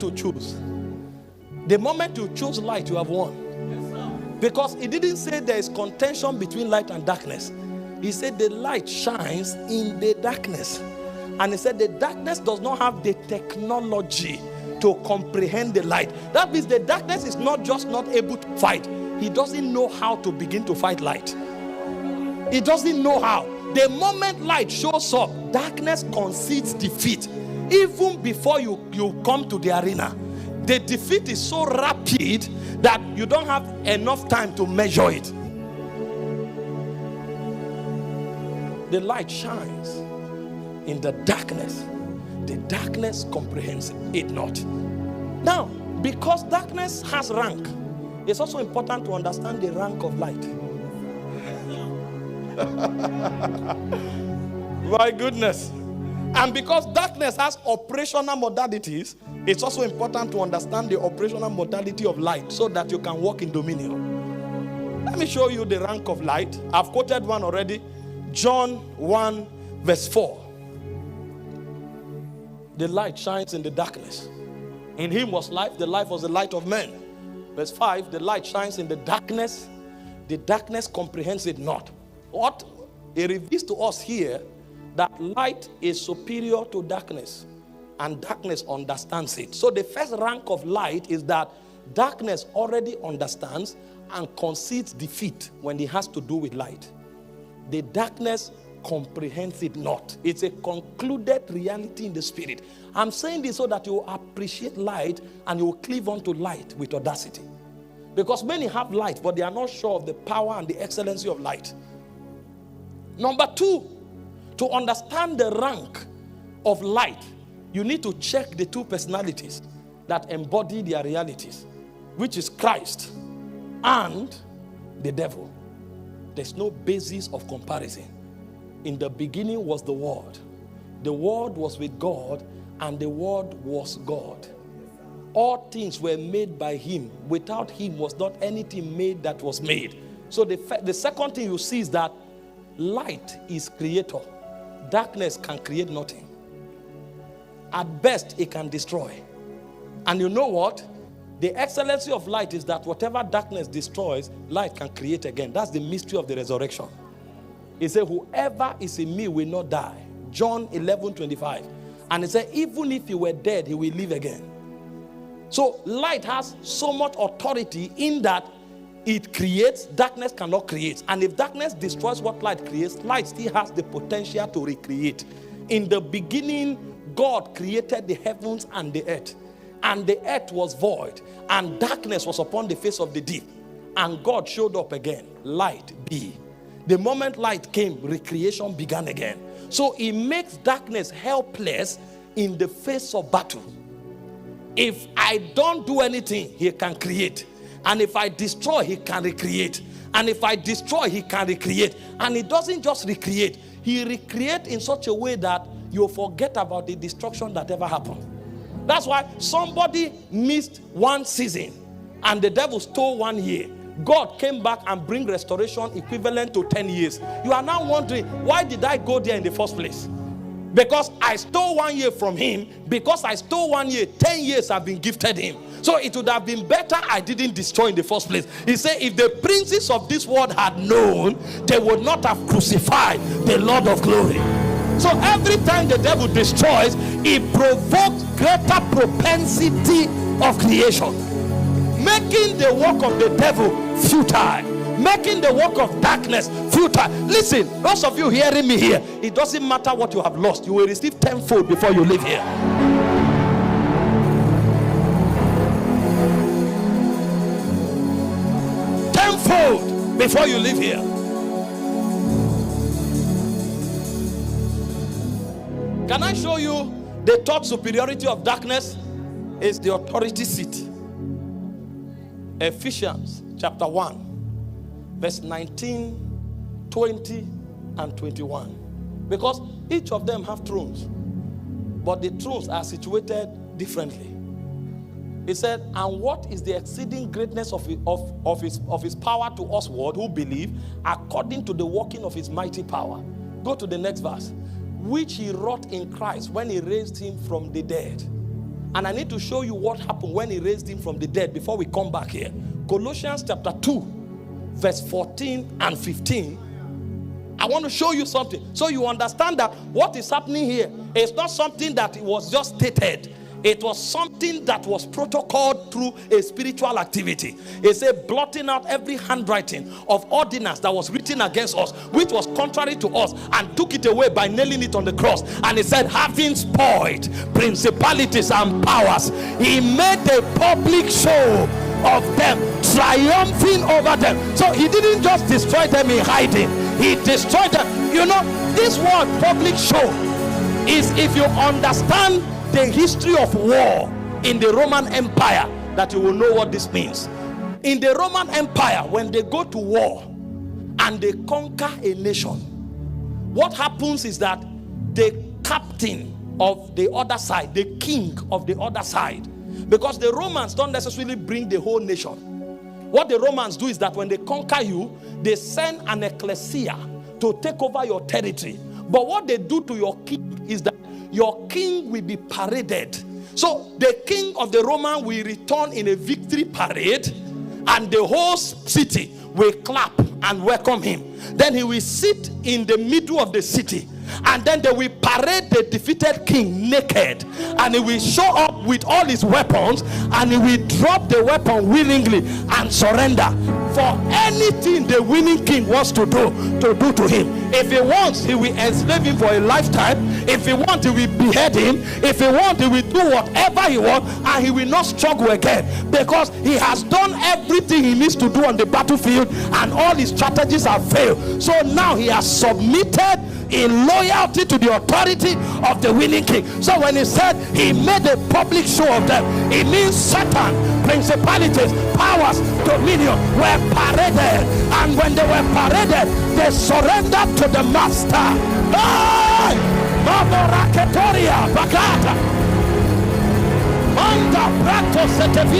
to choose. The moment you choose light, you have won. Because it didn't say there is contention between light and darkness. He said the light shines in the darkness. And he said the darkness does not have the technology to comprehend the light. That means the darkness is not just not able to fight. He doesn't know how to begin to fight light. He doesn't know how. The moment light shows up, darkness concedes defeat. Even before you come to the arena, the defeat is so rapid that you don't have enough time to measure it. The light shines in the darkness. The darkness comprehends it not. Now, because darkness has rank, it's also important to understand the rank of light. My goodness. And because darkness has operational modalities, it's also important to understand the operational modality of light so that you can walk in dominion. Let me show you the rank of light. I've quoted one already. John 1 verse 4. The light shines in the darkness. In him was life. The life was the light of men. Verse 5. The light shines in the darkness. The darkness comprehends it not. What it reveals to us here, that light is superior to darkness, and darkness understands it. So the first rank of light is that darkness already understands and concedes defeat when it has to do with light. The darkness comprehends it not. It's a concluded reality in the spirit. I'm saying this so that you appreciate light and you will cleave onto light with audacity. Because many have light, but they are not sure of the power and the excellency of light. Number two, to understand the rank of light, you need to check the two personalities that embody their realities, which is Christ and the devil. There's no basis of comparison. In the beginning was the Word. The Word was with God, and the Word was God. All things were made by him. Without him was not anything made that was made. So the second thing you see is that light is creator. Darkness can create nothing. At best, it can destroy. And you know what? The excellency of light is that whatever darkness destroys, light can create again. That's the mystery of the resurrection. He said, whoever is in me will not die. John 11:25. And he said, even if he were dead, he will live again. So light has so much authority in that it creates, darkness cannot create. And if darkness destroys what light creates, light still has the potential to recreate. In the beginning, God created the heavens and the earth. And the earth was void, and darkness was upon the face of the deep. And God showed up again. Light be. The moment light came, recreation began again. So it makes darkness helpless in the face of battle. If I don't do anything, he can create. And if I destroy, he can recreate. And if I destroy, he can recreate. And he doesn't just recreate. He recreates in such a way that you forget about the destruction that ever happened. That's why somebody missed one season and the devil stole 1 year. God came back and bring restoration equivalent to 10 years. You are now wondering, why did I go there in the first place? Because I stole 1 year from him. Because I stole 1 year, 10 years have been gifted him. So it would have been better I didn't destroy in the first place. He said, if the princes of this world had known, they would not have crucified the Lord of glory. So every time the devil destroys, it provokes greater propensity of creation, making the work of the devil futile, making the work of darkness futile. Listen, those of you hearing me here, it doesn't matter what you have lost, you will receive tenfold before you leave here. Tenfold before you leave here. Can I show you the third superiority of darkness? Is the authority seat. Ephesians chapter 1 verse 19, 20 and 21. Because each of them have thrones, but the thrones are situated differently. He said, and what is the exceeding greatness of his power to us who believe, according to the working of his mighty power. Go to the next verse. Which he wrought in Christ when he raised him from the dead And I need to show you what happened when he raised him from the dead before we come back here. Colossians chapter 2, verse 14 and 15. I want to show you something so you understand that what is happening here is not something that was just stated. It was something that was protocoled through a spiritual activity. It said, blotting out every handwriting of ordinance that was written against us, which was contrary to us, and took it away by nailing it on the cross. And it said, having spoiled principalities and powers, he made a public show of them, triumphing over them. So he didn't just destroy them in hiding, he destroyed them. You know, this word public show is, if you understand the history of war in the Roman Empire, that you will know what this means. In the Roman Empire, when they go to war and they conquer a nation, what happens is that the captain of the other side, the king of the other side, because the Romans don't necessarily bring the whole nation. What the Romans do is that when they conquer you, they send an ecclesia to take over your territory. But what they do to your king is that your king will be paraded. So the king of the Roman will return in a victory parade, and the whole city will clap and welcome him. Then he will sit in the middle of the city, and then they will parade the defeated king naked, and he will show up with all his weapons, and he will drop the weapon willingly and surrender for anything the winning king wants to do to him. If he wants, he will enslave him for a lifetime. If he wants, he will behead him. If he wants, he will do whatever he wants, and he will not struggle again, because he has done everything he needs to do on the battlefield, and all his strategies have failed. So now he has submitted in loyalty to the authority of the winning king. So when he said he made a public show of them, it means Satan, principalities, powers, dominion were paraded. And when they were paraded, they surrendered to the master. Hey! Mama Raketoria Bagata Manda Prato Setevi.